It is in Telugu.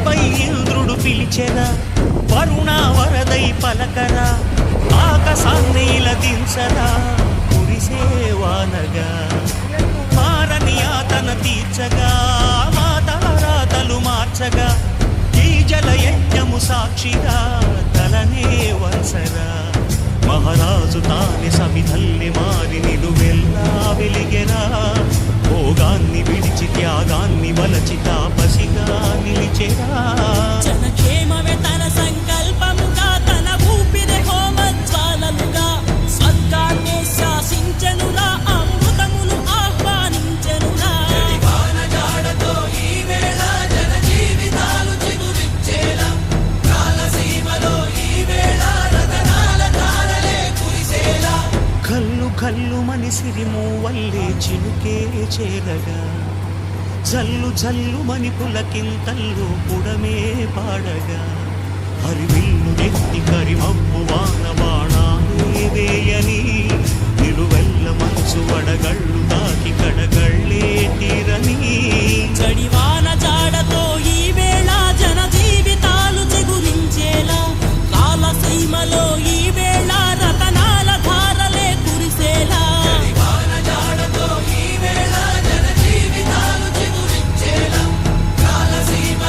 భూమిపై ఇంద్రుడు పిలిచెరా, వరుణ వరదై పలకరా, ఆకాశాన్నిల దించరా, కురిసేవానగా మారని ఆతన తీర్చగా, మాతారాతలు మార్చగా, ఈ జలయజ్ఞము సాక్షిగా తలనే వంచరా. మహారాజు తానే సమిధల్లి మారి నిలువెల్లా వెలిగెరా, భోగాన్ని విడిచి త్యాగాన్ని వలచి తాపసిగా నిలిచెరా. జనక్షేమమే తన సంకల్పముగా, తన ఊపిరి హోమజ్వాలలుగా, స్వర్గాన్నే శాసించెనురా, అమృతమును ఆహ్వానించెనురా. కల్లు కల్లు మనిసిరి మూవల్లే చినుకే చేరగా, జల్లు జల్లు మని పులకింతల్లు పుడమే పాడగా, హరివిల్లు నెత్తి కరిమబ్బు వాన బాణాలే వేయ